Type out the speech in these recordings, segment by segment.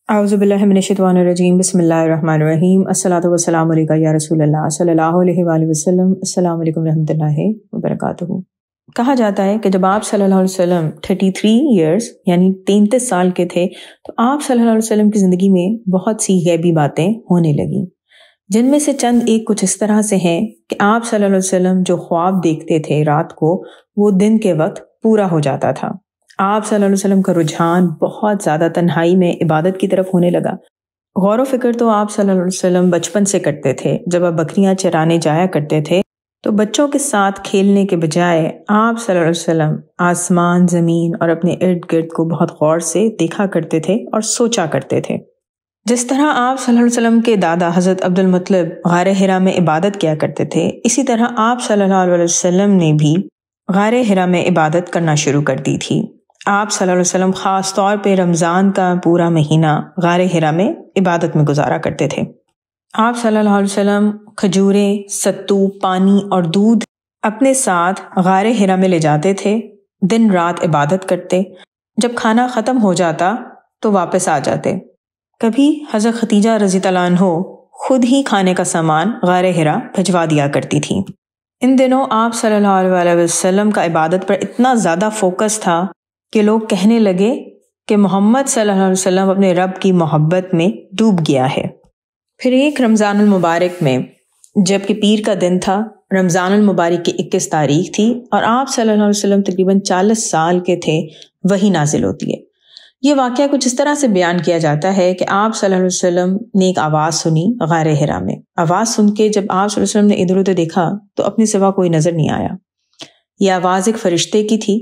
اعوذ باللہ من الشیطان الرجیم بسم اللہ الرحمن الرحیم الصلاۃ والسلام علیکہ یا رسول اللہ صلی اللہ علیہ وآلہ وسلم۔ السلام علیکم رحمۃ اللہ وبرکاتہ۔ کہا جاتا ہے کہ جب آپ صلی اللہ علیہ وسلم 33 ایئرس یعنی 33 سال کے تھے تو آپ صلی اللہ علیہ وسلم کی زندگی میں بہت سی غیبی باتیں ہونے لگیں، جن میں سے چند ایک کچھ اس طرح سے ہیں کہ آپ صلی اللہ علیہ وسلم جو خواب دیکھتے تھے رات کو وہ دن کے وقت پورا ہو جاتا تھا۔ آپ صلی اللہ علیہ وسلم کا رجحان بہت زیادہ تنہائی میں عبادت کی طرف ہونے لگا۔ غور و فکر تو آپ صلی اللہ علیہ وسلم بچپن سے کرتے تھے۔ جب آپ بکریاں چرانے جایا کرتے تھے تو بچوں کے ساتھ کھیلنے کے بجائے آپ صلی اللہ علیہ وسلم آسمان، زمین اور اپنے ارد گرد کو بہت غور سے دیکھا کرتے تھے اور سوچا کرتے تھے۔ جس طرح آپ صلی اللہ علیہ وسلم کے دادا حضرت عبد المطلب غار حرا میں عبادت کیا کرتے تھے، اسی طرح آپ صلی اللہ علیہ وسلم نے بھی غار حرا میں عبادت کرنا شروع کر دی تھی۔ آپ صلی اللہ علیہ وسلم خاص طور پہ رمضان کا پورا مہینہ غار حرا میں عبادت میں گزارا کرتے تھے۔ آپ صلی اللہ علیہ وسلم کھجوریں، ستو، پانی اور دودھ اپنے ساتھ غار حرا میں لے جاتے تھے، دن رات عبادت کرتے، جب کھانا ختم ہو جاتا تو واپس آ جاتے۔ کبھی حضرت ختیجہ رضی اللہ عنہ خود ہی کھانے کا سامان غار حرا بھجوا دیا کرتی تھی۔ ان دنوں آپ صلی اللہ علیہ وسلم کا عبادت پر اتنا زیادہ فوکس تھا کہ لوگ کہنے لگے کہ محمد صلی اللہ علیہ وسلم اپنے رب کی محبت میں ڈوب گیا ہے۔ پھر ایک رمضان المبارک میں جب کہ پیر کا دن تھا، رمضان المبارک کی 21 تاریخ تھی اور آپ صلی اللہ علیہ وسلم تقریباً 40 سال کے تھے، وحی نازل ہوتی ہے۔ یہ واقعہ کچھ اس طرح سے بیان کیا جاتا ہے کہ آپ صلی اللہ علیہ وسلم نے ایک آواز سنی غار حرا میں۔ آواز سن کے جب آپ صلی اللہ علیہ وسلم نے ادھر ادھر دیکھا تو اپنے سوا کوئی نظر نہیں آیا۔ یہ آواز ایک فرشتے کی تھی۔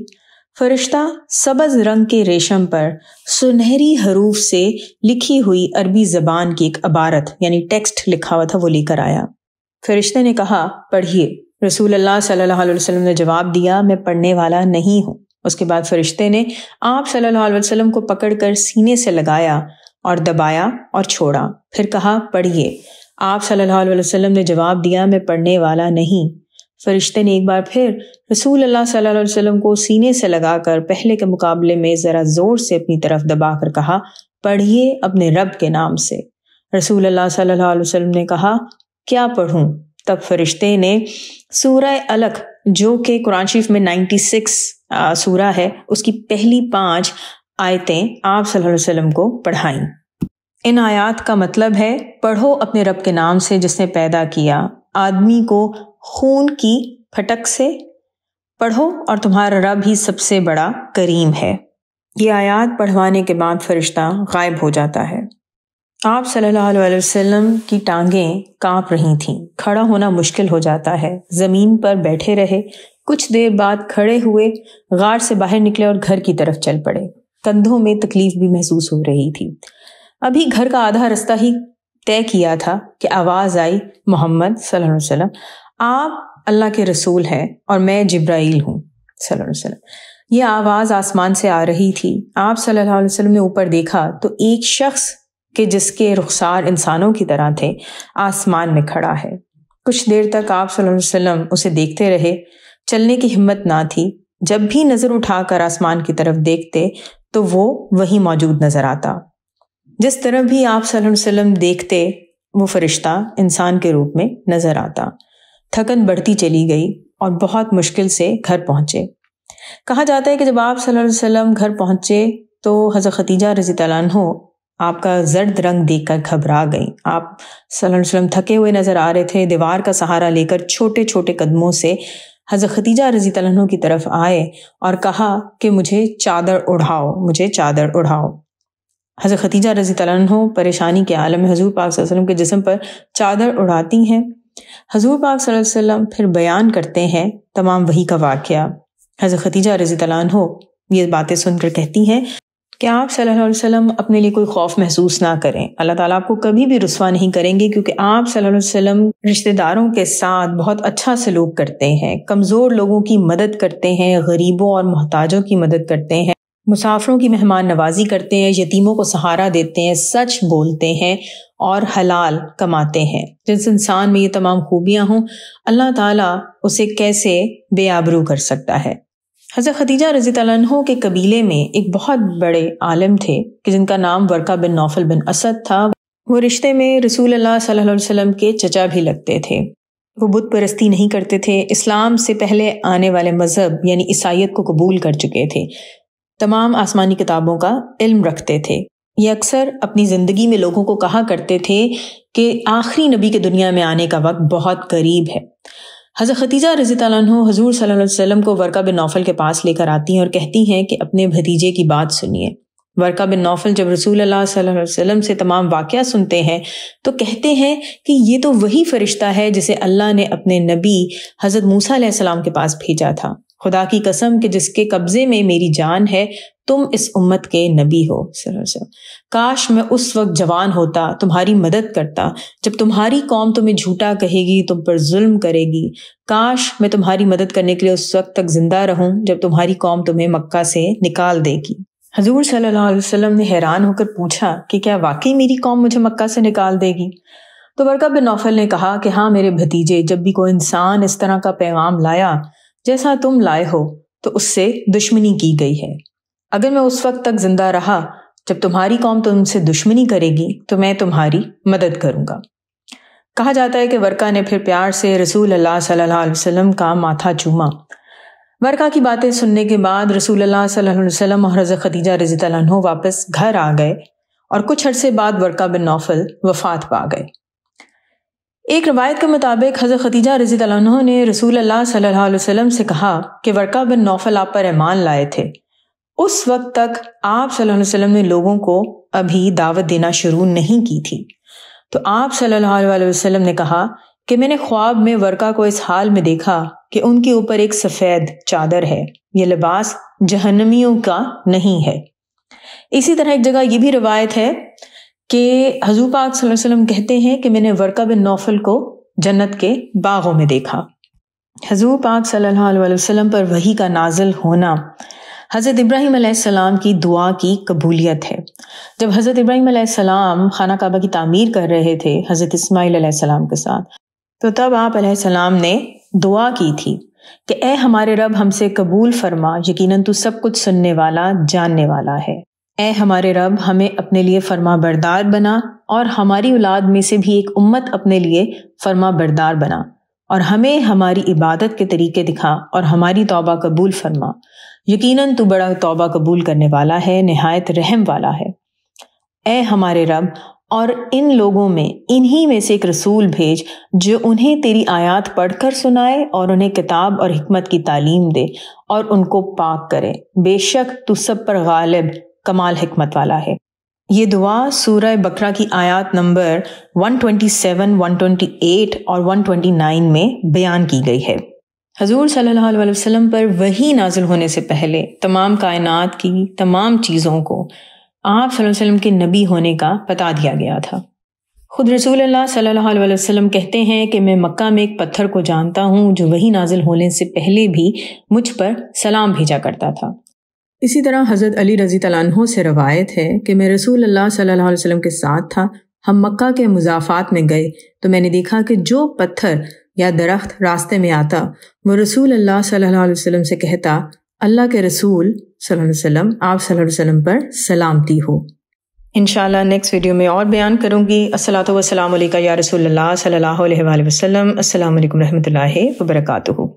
فرشتہ سبز رنگ کے ریشم پر سنہری حروف سے لکھی ہوئی عربی زبان کی ایک عبارت یعنی ٹیکسٹ لکھا ہوا تھا، وہ لے کر آیا۔ فرشتے نے کہا پڑھیے۔ رسول اللہ صلی اللہ علیہ وسلم نے جواب دیا میں پڑھنے والا نہیں ہوں۔ اس کے بعد فرشتے نے آپ صلی اللہ علیہ وسلم کو پکڑ کر سینے سے لگایا اور دبایا اور چھوڑا، پھر کہا پڑھیے۔ آپ صلی اللہ علیہ وسلم نے جواب دیا میں پڑھنے والا نہیں۔ فرشتے نے ایک بار پھر رسول اللہ صلی اللہ علیہ وسلم کو سینے سے لگا کر پہلے کے مقابلے میں ذرا زور سے اپنی طرف دبا کر کہا پڑھیے اپنے رب کے نام سے۔ رسول اللہ صلی اللہ علیہ وسلم نے کہا کیا پڑھوں؟ تب فرشتے نے سورہ الق جو کہ قرآن شریف میں 96 سورہ ہے، اس کی پہلی 5 آیتیں آپ صلی اللہ علیہ وسلم کو پڑھائیں۔ ان آیات کا مطلب ہے پڑھو اپنے رب کے نام سے جس نے پیدا کیا آدمی کو خون کی پھٹک سے، پڑھو اور تمہارا رب ہی سب سے بڑا کریم ہے۔ یہ آیات پڑھوانے کے بعد فرشتہ غائب ہو جاتا ہے۔ آپ صلی اللہ علیہ وسلم کی ٹانگیں کانپ رہی تھیں، کھڑا ہونا مشکل ہو جاتا ہے۔ زمین پر بیٹھے رہے، کچھ دیر بعد کھڑے ہوئے، غار سے باہر نکلے اور گھر کی طرف چل پڑے۔ کندھوں میں تکلیف بھی محسوس ہو رہی تھی۔ ابھی گھر کا آدھا رستہ ہی طے کیا تھا کہ آواز آئی محمد صلی اللہ علیہ وسلم آپ اللہ کے رسول ہیں اور میں جبرائیل ہوں صلی اللہ علیہ وسلم۔ یہ آواز آسمان سے آ رہی تھی۔ آپ صلی اللہ علیہ وسلم نے اوپر دیکھا تو ایک شخص کہ جس کے رخسار انسانوں کی طرح تھے آسمان میں کھڑا ہے۔ کچھ دیر تک آپ صلی اللہ علیہ وسلم اسے دیکھتے رہے، چلنے کی ہمت نہ تھی۔ جب بھی نظر اٹھا کر آسمان کی طرف دیکھتے تو وہ وہیں موجود نظر آتا۔ جس طرح بھی آپ صلی اللہ علیہ وسلم دیکھتے وہ فرشتہ انسان کے روپ میں نظر آتا۔ تھکن بڑھتی چلی گئی اور بہت مشکل سے گھر پہنچے۔ کہا جاتا ہے کہ جب آپ صلی اللہ علیہ وسلم گھر پہنچے تو حضرت ختیجہ رضی اللہ عنہ آپ کا زرد رنگ دیکھ کر گھبرا گئیں۔ آپ صلی اللہ علیہ وسلم تھکے ہوئے نظر آ رہے تھے، دیوار کا سہارا لے کر چھوٹے چھوٹے قدموں سے حضرت ختیجہ رضی اللہ عنہ کی طرف آئے اور کہا کہ مجھے چادر اڑھاؤ، مجھے چادر اڑھاؤ۔ حضرت ختیجہ رضی اللہ عنہ پریشانی کے عالم میں حضور پاک صلی اللہ علیہ وسلم کے جسم پر چادر اڑھاتی ہیں۔ حضور پاک صلی اللہ علیہ وسلم پھر بیان کرتے ہیں تمام وحی کا واقعہ۔ حضرت ختیجہ رضی اللہ عنہ یہ باتیں سن کر کہتی ہیں کہ آپ صلی اللہ علیہ وسلم اپنے لیے کوئی خوف محسوس نہ کریں، اللہ تعالیٰ آپ کو کبھی بھی رسوا نہیں کریں گے، کیونکہ آپ صلی اللہ علیہ وسلم رشتہ داروں کے ساتھ بہت اچھا سلوک کرتے ہیں، کمزور لوگوں کی مدد کرتے ہیں، غریبوں اور محتاجوں کی مدد کرتے ہیں، مسافروں کی مہمان نوازی کرتے ہیں، یتیموں کو سہارا دیتے ہیں، سچ بولتے ہیں اور حلال کماتے ہیں۔ جس انسان میں یہ تمام خوبیاں ہوں، اللہ تعالیٰ اسے کیسے بے آبرو کر سکتا ہے۔ حضرت خدیجہ رضی اللہ عنہ کے قبیلے میں ایک بہت بڑے عالم تھے کہ جن کا نام ورقہ بن نوفل بن اسد تھا۔ وہ رشتے میں رسول اللہ صلی اللہ علیہ وسلم کے چچا بھی لگتے تھے۔ وہ بت پرستی نہیں کرتے تھے، اسلام سے پہلے آنے والے مذہب یعنی عیسائیت کو قبول کر چکے تھے، تمام آسمانی کتابوں کا علم رکھتے تھے۔ یہ اکثر اپنی زندگی میں لوگوں کو کہا کرتے تھے کہ آخری نبی کے دنیا میں آنے کا وقت بہت قریب ہے۔ حضرت خدیجہ رضی اللہ عنہ حضور صلی اللہ علیہ وسلم کو ورقہ بن نوفل کے پاس لے کر آتی ہیں اور کہتی ہیں کہ اپنے بھتیجے کی بات سنیے۔ ورقہ بن نوفل جب رسول اللہ صلی اللہ علیہ وسلم سے تمام واقعہ سنتے ہیں تو کہتے ہیں کہ یہ تو وہی فرشتہ ہے جسے اللہ نے اپنے نبی حضرت موسیٰ علیہ السلام کے پاس بھیجا تھا۔ خدا کی قسم کہ جس کے قبضے میں میری جان ہے، تم اس امت کے نبی ہو صلی اللہ علیہ وسلم۔ کاش میں اس وقت جوان ہوتا، تمہاری مدد کرتا جب تمہاری قوم تمہیں جھوٹا کہے گی، تم پر ظلم کرے گی۔ کاش میں تمہاری مدد کرنے کے لیے اس وقت تک زندہ رہوں جب تمہاری قوم تمہیں مکہ سے نکال دے گی۔ حضور صلی اللہ علیہ وسلم نے حیران ہو کر پوچھا کہ کیا واقعی میری قوم مجھے مکہ سے نکال دے گی؟ تو ورقہ بن نوفل نے کہا کہ ہاں میرے بھتیجے، جب بھی کوئی انسان اس طرح کا پیغام لایا جیسا تم لائے ہو تو اس سے دشمنی کی گئی ہے۔ اگر میں اس وقت تک زندہ رہا جب تمہاری قوم تم سے دشمنی کرے گی تو میں تمہاری مدد کروں گا۔ کہا جاتا ہے کہ ورقہ نے پھر پیار سے رسول اللہ صلی اللہ علیہ وسلم کا ماتھا چوما۔ ورقہ کی باتیں سننے کے بعد رسول اللہ صلی اللہ علیہ وسلم اور حضرت خدیجہ رضی اللہ عنہ واپس گھر آ گئے اور کچھ عرصے بعد ورقہ بن نوفل وفات پا گئے۔ ایک روایت کے مطابق حضرت خدیجہ رضی اللہ عنہ نے رسول اللہ صلی اللہ علیہ وسلم سے کہا کہ ورقہ بن نوفل آپ پر ایمان لائے تھے۔ اس وقت تک آپ صلی اللہ علیہ وسلم نے لوگوں کو ابھی دعوت دینا شروع نہیں کی تھی۔ تو آپ صلی اللہ علیہ وسلم نے کہا کہ میں نے خواب میں ورقہ کو اس حال میں دیکھا کہ ان کے اوپر ایک سفید چادر ہے، یہ لباس جہنمیوں کا نہیں ہے۔ اسی طرح ایک جگہ یہ بھی روایت ہے کہ حضور پاک صلی اللہ علیہ وسلم کہتے ہیں کہ میں نے ورقہ بن نوفل کو جنت کے باغوں میں دیکھا۔ حضور پاک صلی اللہ علیہ وسلم پر وحی کا نازل ہونا حضرت ابراہیم علیہ السلام کی دعا کی قبولیت ہے۔ جب حضرت ابراہیم علیہ السلام خانہ کعبہ کی تعمیر کر رہے تھے حضرت اسماعیل علیہ السلام کے ساتھ، تو تب آپ علیہ السلام نے دعا کی تھی کہ اے ہمارے رب ہم سے قبول فرما، یقیناً تو سب کچھ سننے والا جاننے والا ہے۔ اے ہمارے رب ہمیں اپنے لیے فرما بردار بنا اور ہماری اولاد میں سے بھی ایک امت اپنے لیے فرما بردار بنا، اور ہمیں ہماری عبادت کے طریقے دکھا اور ہماری توبہ قبول فرما، یقیناً تو بڑا توبہ قبول کرنے والا ہے، نہایت رحم والا ہے۔ اے ہمارے رب، اور ان لوگوں میں انہی میں سے ایک رسول بھیج جو انہیں تیری آیات پڑھ کر سنائے اور انہیں کتاب اور حکمت کی تعلیم دے اور ان کو پاک کرے، بے شک تو سب پر غالب کمال حکمت والا ہے۔ یہ دعا سورہ بقرہ کی آیات نمبر 127، 128 اور 129 میں بیان کی گئی ہے۔ حضور صلی اللہ علیہ وسلم پر وحی نازل ہونے سے پہلے تمام کائنات کی تمام چیزوں کو آپ صلی اللہ علیہ وسلم کے نبی ہونے کا بتا دیا گیا تھا۔ خود رسول اللہ صلی اللہ علیہ وسلم کہتے ہیں کہ میں مکہ میں ایک پتھر کو جانتا ہوں جو وحی نازل ہونے سے پہلے بھی مجھ پر سلام بھیجا کرتا تھا۔ اسی طرح حضرت علی رضی اللہ عنہ سے روایت ہے کہ میں رسول اللہ صلی اللہ علیہ وسلم کے ساتھ تھا، ہم مکہ کے مضافات میں گئے تو میں نے دیکھا کہ جو پتھر یا درخت راستے میں آتا وہ رسول اللہ صلی اللہ علیہ وسلم سے کہتا اللہ کے رسول صلی اللہ علیہ وسلم، آپ صلی اللہ علیہ وسلم پر سلامتی ہو۔ انشاءاللہ نیکسٹ ویڈیو میں اور بیان کروں گی۔ الصلاۃ والسلام علیکہ یا رسول اللہ صلی اللہ علیہ وسلم۔ السلام علیکم رحمۃ اللہ وبرکاتہ۔